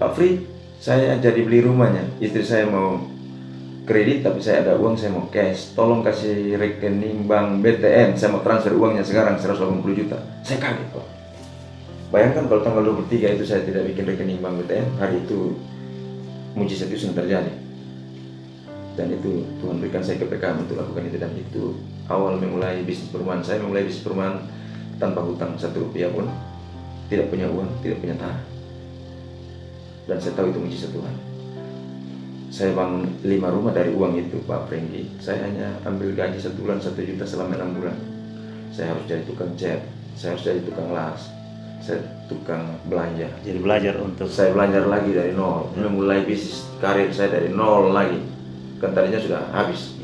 Pak Frit, saya jadi beli rumahnya, istri saya mau kredit tapi saya ada uang, saya mau cash, tolong kasih rekening Bank BTN, saya mau transfer uangnya sekarang 180 juta. Saya kaget Pak. Bayangkan kalau tanggal 23 itu saya tidak bikin rekening Bank BTN, hari itu mujizat itu sudah terjadi. Dan itu Tuhan berikan saya kepekaan untuk lakukan itu. Dan itu awal memulai bisnis perumahan. Saya memulai bisnis perumahan tanpa hutang 1 rupiah pun, tidak punya uang, tidak punya tanah. Dan saya tahu itu mujizat Tuhan. Saya bangun 5 rumah dari uang itu, Pak Frenkie. Saya hanya ambil gaji 1 bulan 1 juta selama 6 bulan. Saya harus jadi tukang cat, saya harus jadi tukang las, saya tukang belanja. Jadi belajar untuk Saya belajar lagi dari nol, memulai bisnis karir saya dari nol lagi. Kan tadinya sudah habis.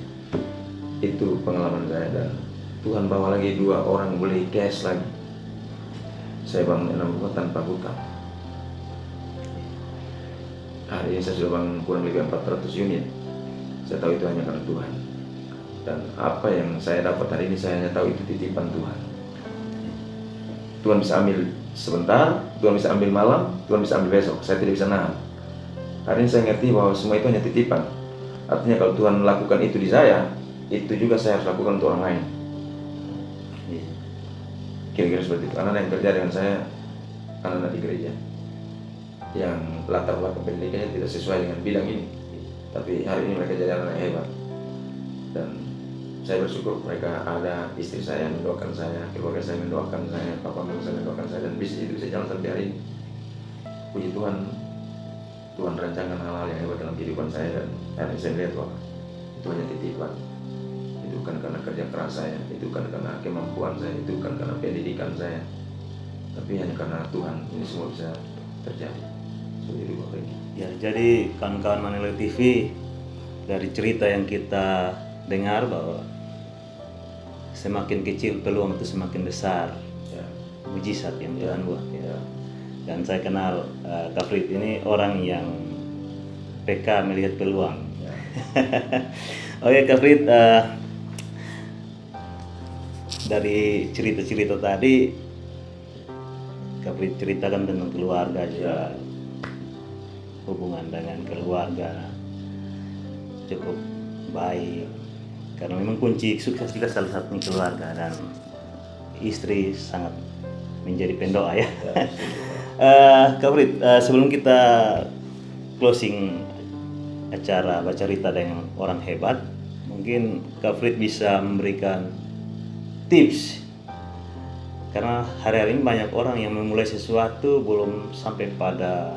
Itu pengalaman saya. Dan Tuhan bawa lagi 2 orang beli cash lagi. Saya bangun 6 rumah tanpa hutang. Hari ini saya sudah bangun kurang lebih 400 unit. Saya tahu itu hanya karena Tuhan. Dan apa yang saya dapat hari ini, saya hanya tahu itu titipan Tuhan. Tuhan bisa ambil sebentar, Tuhan bisa ambil malam, Tuhan bisa ambil besok. Saya tidak bisa nahan. Hari ini saya ngerti bahwa semua itu hanya titipan. Artinya kalau Tuhan melakukan itu di saya, itu juga saya harus lakukan untuk orang lain. Kira-kira seperti itu. Anak-anak yang kerja dengan saya, anak-anak di gereja, yang latar belakang pendidikannya tidak sesuai dengan bidang ini, tapi hari ini mereka jadi anak yang hebat. Dan saya bersyukur mereka ada, istri saya yang mendoakan saya, keluarga saya mendoakan saya, papa mama saya mendoakan saya, dan bisnis itu bisa jalan sampai hari ini. Puji Tuhan, Tuhan rancangkan hal-hal yang hebat dalam kehidupan saya. Dan hari ini saya melihat bahwa itu hanya titipan. Itu bukan karena kerja keras saya, itu bukan karena kemampuan saya, itu bukan karena pendidikan saya, tapi hanya karena Tuhan ini semua bisa terjadi. Ya, jadi kawan-kawan Manelo TV, dari cerita yang kita dengar bahwa semakin kecil peluang itu semakin besar, Ya. mujizat yang Tuhan buat. Ya. Dan saya kenal Kak Frit ini orang yang peka melihat peluang. Ya. Oke Kak Frit, dari cerita-cerita tadi Kak Frit ceritakan tentang keluarga juga. Hubungan dengan keluarga cukup baik, karena memang kunci sukses juga salah satunya keluarga, dan istri sangat menjadi pendoa ya. Kak Frit, sebelum kita closing acara baca cerita dengan orang hebat, mungkin Kak Frit bisa memberikan tips, karena hari-hari ini banyak orang yang memulai sesuatu belum sampai pada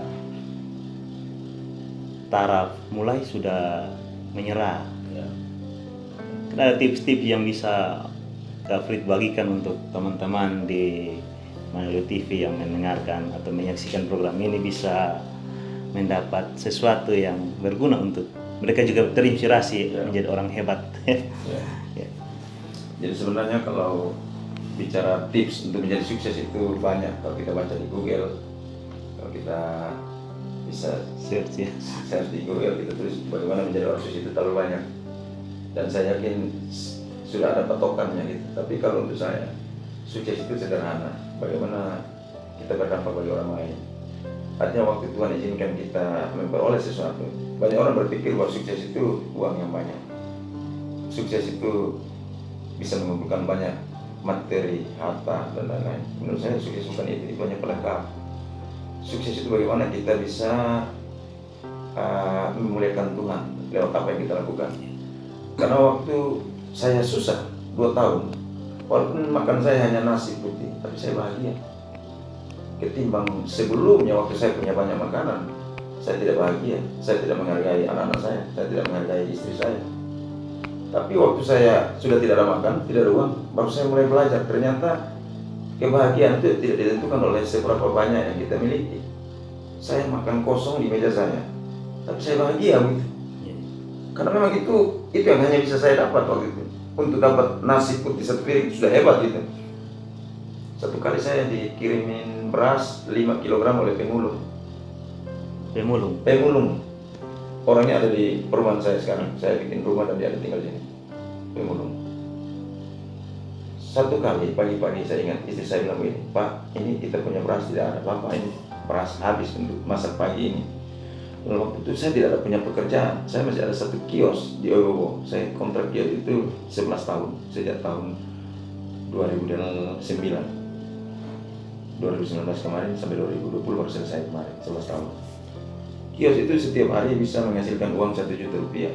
taraf mulai sudah menyerah. Ya. Ada tips-tips yang bisa Kak Frit bagikan untuk teman-teman di Manelo TV yang mendengarkan atau menyaksikan program ini, bisa mendapat sesuatu yang berguna untuk mereka juga terinspirasi menjadi orang hebat. Ya. Ya. Jadi sebenarnya kalau bicara tips untuk menjadi sukses itu banyak. Kalau kita baca di Google, kalau kita bisa Search ya. search di Google, kita tulis bagaimana menjadi orang sukses, itu terlalu banyak. Dan saya yakin sudah ada patokannya gitu. Tapi kalau untuk saya, sukses itu sederhana. Bagaimana kita berdampak bagi orang lain. Artinya waktu Tuhan izinkan kita memperoleh sesuatu. Banyak orang berpikir bahwa sukses itu uang yang banyak. Sukses itu bisa mengumpulkan banyak materi, harta, dan lain-lain. Menurut saya sukses bukan itu hanya pelengkap. Sukses itu bagaimana kita bisa memuliakan Tuhan lewat apa yang kita lakukan. Karena waktu saya susah 2 tahun, walaupun makan saya hanya nasi putih, tapi saya bahagia. Ketimbang sebelumnya waktu saya punya banyak makanan, saya tidak bahagia, saya tidak menghargai anak-anak saya tidak menghargai istri saya. Tapi waktu saya sudah tidak ada makan, tidak ada uang, baru saya mulai belajar. Ternyata kebahagiaan itu tidak ditentukan oleh seberapa banyak yang kita miliki. Saya makan kosong di meja saya, tapi saya bahagia gitu. Karena memang itu yang hanya bisa saya dapat waktu itu. Untuk dapat nasi putih 1 piring sudah hebat gitu. Satu kali saya dikirimin beras 5 kg oleh pemulung. Pemulung. Orangnya ada di perumahan saya sekarang. Saya bikin rumah dan dia ada tinggal di sini. Pemulung. Satu kali pagi-pagi saya ingat istri saya bilang begini, Pak, ini kita punya beras tidak ada, Bapak ini beras habis untuk masak pagi ini. Dan waktu itu saya tidak ada punya pekerjaan, saya masih ada 1 kios di Oyobo. Saya kontrak kios itu 11 tahun, sejak tahun 2009 kemarin sampai 2020 baru selesai kemarin, 11 tahun. kios itu setiap hari bisa menghasilkan uang 1 juta rupiah.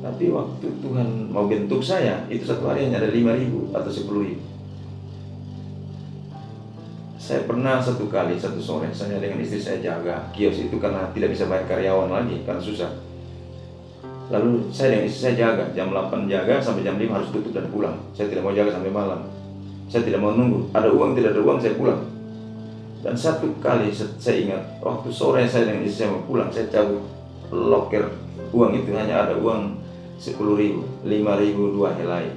Tapi waktu Tuhan mau bentuk saya, itu satu hari hanya ada 5.000 atau 10.000. Saya pernah satu kali, satu sore, saya dengan istri saya jaga kios itu karena tidak bisa bayar karyawan lagi, karena susah. Lalu saya dengan istri saya jaga, jam 8 jaga sampai jam 5 harus tutup dan pulang. Saya tidak mau jaga sampai malam. Saya tidak mau nunggu, ada uang tidak ada uang saya pulang. Dan satu kali saya ingat, waktu sore saya dengan istri saya mau pulang, saya cabut loker uang itu, hanya ada uang 10.000, 5.000 2 helai.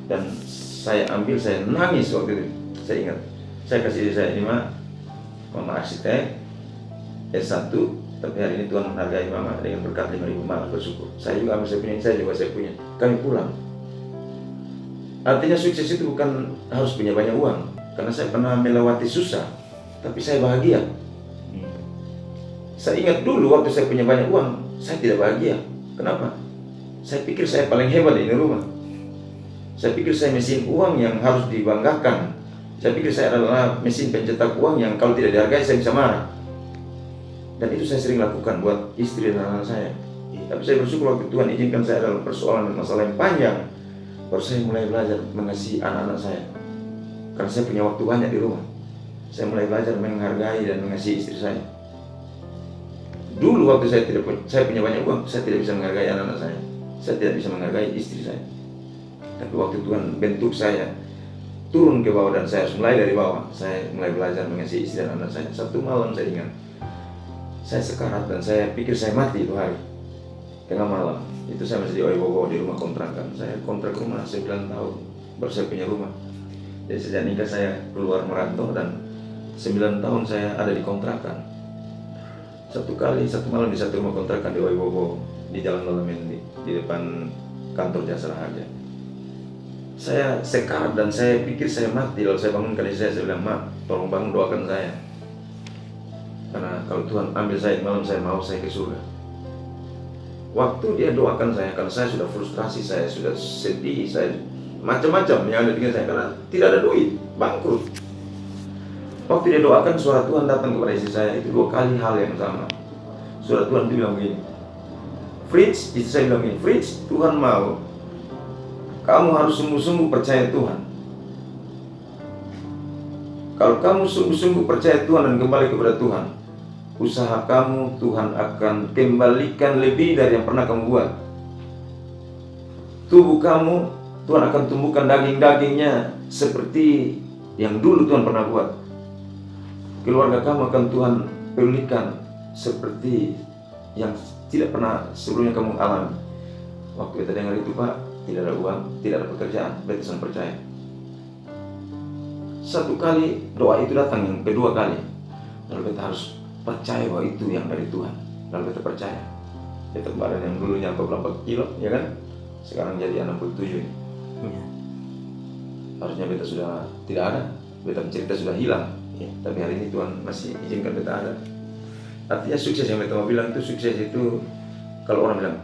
Dan saya ambil, saya nangis waktu itu. Saya ingat, saya kasih istri saya, ini Mak, Mama arsitek S1, tapi hari ini Tuhan menghargai Mama dengan berkat 5.000, Mama bersyukur. Saya juga ambil saya punya, saya juga saya punya. Kami pulang. Artinya sukses itu bukan harus punya banyak uang, karena saya pernah melewati susah, tapi saya bahagia. Saya ingat dulu waktu saya punya banyak uang, saya tidak bahagia. Kenapa? Saya pikir saya paling hebat di rumah. Saya pikir saya mesin uang yang harus dibanggakan. Saya pikir saya adalah mesin pencetak uang yang kalau tidak dihargai saya bisa marah. Dan itu saya sering lakukan buat istri dan anak saya. Tapi saya bersyukur waktu Tuhan izinkan saya dalam persoalan dan masalah yang panjang, baru saya mulai belajar mengasihi anak-anak saya. Karena saya punya waktu banyak di rumah. Saya mulai belajar menghargai dan mengasihi istri saya. Dulu waktu saya punya banyak uang, saya tidak bisa menghargai anak-anak saya. Saya tidak bisa menghargai istri saya. Tapi waktu Tuhan bentuk saya, turun ke bawah dan saya harus mulai dari bawah. Saya mulai belajar mengasihi istri dan anak saya. Satu malam saya ingat, saya sekarat dan saya pikir saya mati itu hari. Tengah malam, itu saya masih di Oibowo di rumah kontrakan. Saya kontrak rumah 9 tahun, baru saya punya rumah. Jadi sejak nikah saya keluar merantau dan 9 tahun saya ada di kontrakan. Satu malam di satu rumah kontrakan di Oibowo, di Jalan Lalemendi, di depan kantor Jasa Raharja. Saya sekarat dan saya pikir saya mati. Lalu saya bangunkan istri saya bilang, Mak, tolong bangun, doakan saya. Karena kalau Tuhan ambil saya malam, saya mau saya ke surga. Waktu dia doakan saya, karena saya sudah frustrasi, saya sudah sedih, saya macam-macam yang ada dengan saya karena tidak ada duit, bangkrut. Waktu dia doakan, suara Tuhan datang kepada istri saya, itu 2 kali hal yang sama. Suara Tuhan itu bilang begini, Fritz, istri saya bilang begini, Fritz, Tuhan mau kamu harus sungguh-sungguh percaya Tuhan. Kalau kamu sungguh-sungguh percaya Tuhan dan kembali kepada Tuhan, usaha kamu Tuhan akan kembalikan lebih dari yang pernah kamu buat. Tubuh kamu Tuhan akan tumbuhkan daging-dagingnya seperti yang dulu Tuhan pernah buat. Keluarga kamu akan Tuhan pulihkan seperti yang tidak pernah sebelumnya kamu alami. Waktu kita dengar itu, Pak, tidak ada uang, tidak ada pekerjaan, beta sangat percaya. Satu kali doa itu datang, yang kedua kali, lalu beta harus percaya bahwa itu yang dari Tuhan. Lalu beta percaya. Beta badan yang dulunya berapa kilo, ya kan? Sekarang jadi 67 ini. Harusnya beta sudah tidak ada, beta cerita sudah hilang. Tapi hari ini Tuhan masih izinkan beta ada. Artinya sukses yang beta mau bilang itu, sukses itu kalau orang bilang,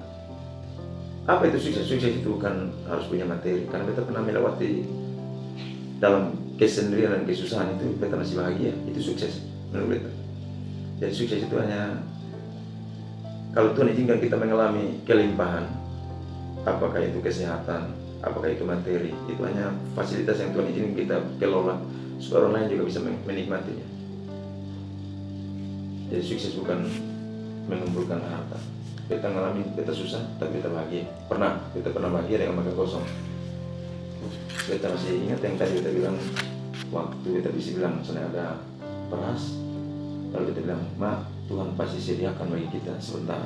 apa itu sukses? Sukses itu bukan harus punya materi, karena beta pernah melewati dalam kesendirian dan kesusahan itu, beta masih bahagia. Itu sukses menurut beta. Jadi sukses itu hanya kalau Tuhan izinkan kita mengalami kelimpahan, apakah itu kesehatan, apakah itu materi, itu hanya fasilitas yang Tuhan izinkan kita kelola supaya orang lain juga bisa menikmatinya. Jadi sukses bukan mengumpulkan harta. Beta ngalamin, beta susah, tapi beta bahagia. Beta pernah bahagia dengan makan kosong. Beta masih ingat yang tadi beta bilang, waktu beta bisa bilang misalnya ada beras, lalu beta bilang, Mak, Tuhan pasti sediakan bagi kita sebentar.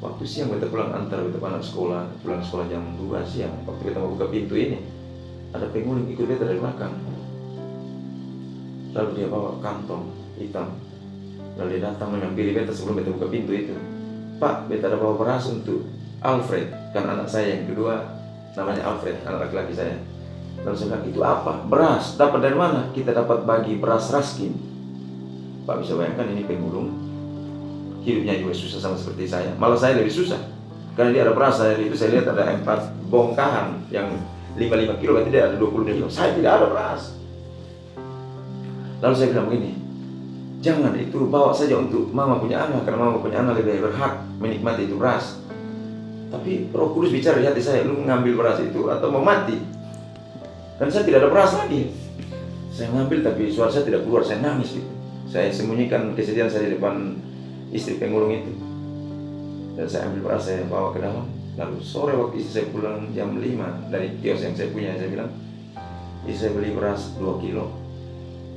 Waktu siang beta pulang antar beta anak sekolah, pulang sekolah jam 2 siang. Waktu beta mau buka pintu ini, ada penguling ikut beta dari belakang. Lalu dia bawa kantong hitam. Lalu dia datang menghampiri beta sebelum beta buka pintu itu. Pak, beta ada bawa beras untuk Alfred, kan anak saya yang kedua namanya Alfred, anak laki-laki saya. Lalu saya bilang, itu apa? Beras, dapat dari mana? Kita dapat bagi beras Raskin. Pak bisa bayangkan ini pemulung, hidupnya juga susah sama seperti saya. Malah saya lebih susah, karena dia ada beras, saya itu saya lihat ada 4 bongkahan yang 55 kilo, berarti dia ada 20 kilo. Saya tidak ada beras. Lalu saya bilang begini, jangan itu bawa saja untuk mama punya anak, karena mama punya anak lebih berhak menikmati itu beras. Tapi Roh Kudus bicara di hati saya, lu mengambil beras itu atau mau mati. Dan saya tidak ada beras lagi. Saya ngambil tapi suara saya tidak keluar, saya nangis gitu. Saya sembunyikan kesedihan saya di depan istri pemulung itu. Dan saya ambil beras, saya bawa ke dalam. Lalu sore waktu istri saya pulang jam 5 dari kios yang saya punya, saya bilang, istri saya beli beras 2 kilo,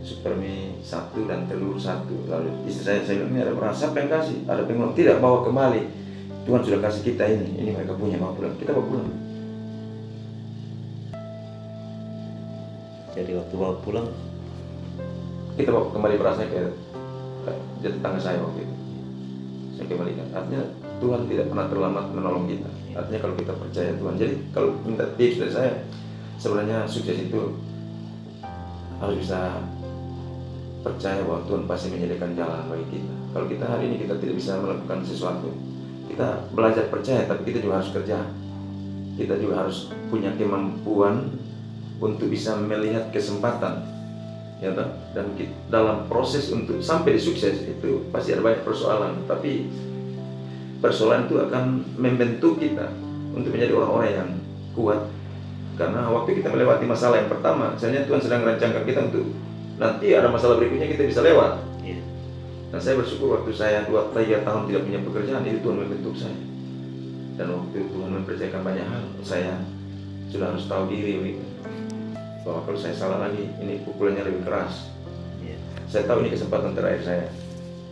supermi 1 dan telur 1. Lalu istri saya bilang, ini ada beras, siapa yang kasih? Ada pemulung, tidak, bawa kembali. Tuhan sudah kasih kita ini mereka punya, mau pulang, kita bawa pulang. Jadi waktu bawa pulang, Kita bawa kembali berasnya ke tetangga saya waktu itu. Saya kembalikan. Artinya Tuhan tidak pernah terlambat menolong kita. Artinya kalau kita percaya Tuhan. Jadi kalau minta tips dari saya, sebenarnya sukses itu harus bisa percaya bahwa Tuhan pasti menyediakan jalan bagi kita. Kalau kita hari ini kita tidak bisa melakukan sesuatu, kita belajar percaya, tapi kita juga harus kerja. Kita juga harus punya kemampuan untuk bisa melihat kesempatan. Ya, dan dalam proses untuk sampai di sukses itu pasti ada banyak persoalan, tapi persoalan itu akan membentuk kita untuk menjadi orang-orang yang kuat. Karena waktu kita melewati masalah yang pertama, misalnya Tuhan sedang merancangkan kita untuk nanti ada masalah berikutnya kita bisa lewat. Dan saya bersyukur waktu saya 2-3 tahun tidak punya pekerjaan, itu Tuhan membentuk saya. Dan waktu Tuhan mempercayakan banyak hal, saya sudah harus tahu diri begitu, bahwa kalau saya salah lagi, ini pukulannya lebih keras. Saya tahu ini kesempatan terakhir saya.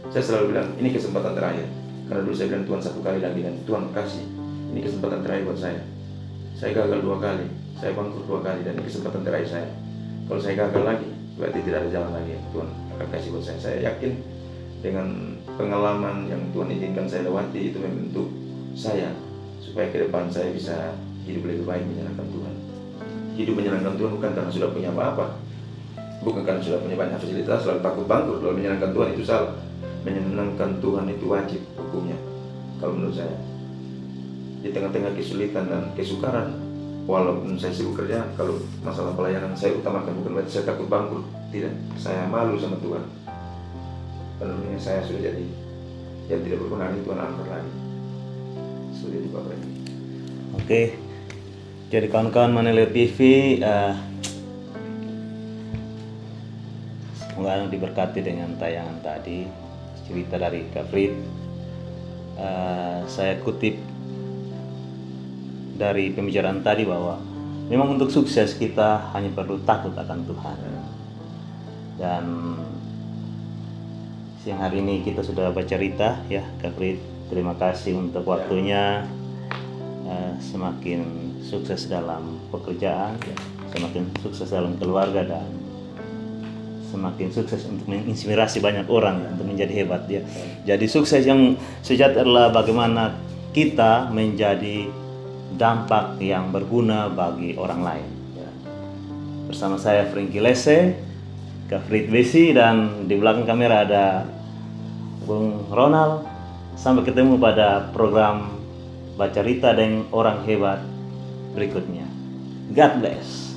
Saya selalu bilang, ini kesempatan terakhir. Karena dulu saya bilang Tuhan 1 kali lagi, dan Tuhan kasih. Ini kesempatan terakhir buat saya. Saya gagal 2 kali, saya bangkrut 2 kali, dan ini kesempatan terakhir saya. Kalau saya gagal lagi, berarti tidak ada jalan lagi. Tuhan akan kasih buat saya. Saya yakin dengan pengalaman yang Tuhan izinkan saya lewati, itu membentuk saya supaya ke depan saya bisa hidup lebih baik menyenangkan Tuhan. Hidup menyenangkan Tuhan bukan karena sudah punya apa-apa, bukan karena sudah punya banyak fasilitas lalu takut bangkrut lalu menyenangkan Tuhan, itu salah. Menyenangkan Tuhan itu wajib hukumnya kalau menurut saya. Di tengah-tengah kesulitan dan kesukaran, walaupun saya sibuk kerja, kalau masalah pelayanan saya utamakan, bukan berarti saya takut bangkrut, tidak. Saya malu sama Tuhan, karena saya sudah jadi yang tidak berguna, Tuhan angkat lagi. Seperti itu Pak Freddy. Oke. Jadi kawan-kawan Manelio TV, semoga Anda diberkati dengan tayangan tadi, cerita dari Kak Frit. Saya kutip dari pembicaraan tadi bahwa memang untuk sukses kita hanya perlu takut akan Tuhan. Dan siang hari ini kita sudah baca cerita ya Kak Frit. Terima kasih untuk waktunya. Semakin sukses dalam pekerjaan, semakin sukses dalam keluarga, dan semakin sukses untuk menginspirasi banyak orang untuk menjadi hebat ya. Jadi sukses yang sejati adalah bagaimana kita menjadi dampak yang berguna bagi orang lain. Bersama saya Frankie Lese, Kak Frit Besi, dan di belakang kamera ada Bung Ronald. Sampai ketemu pada program Baca Cerita dengan Orang Hebat berikutnya. God bless.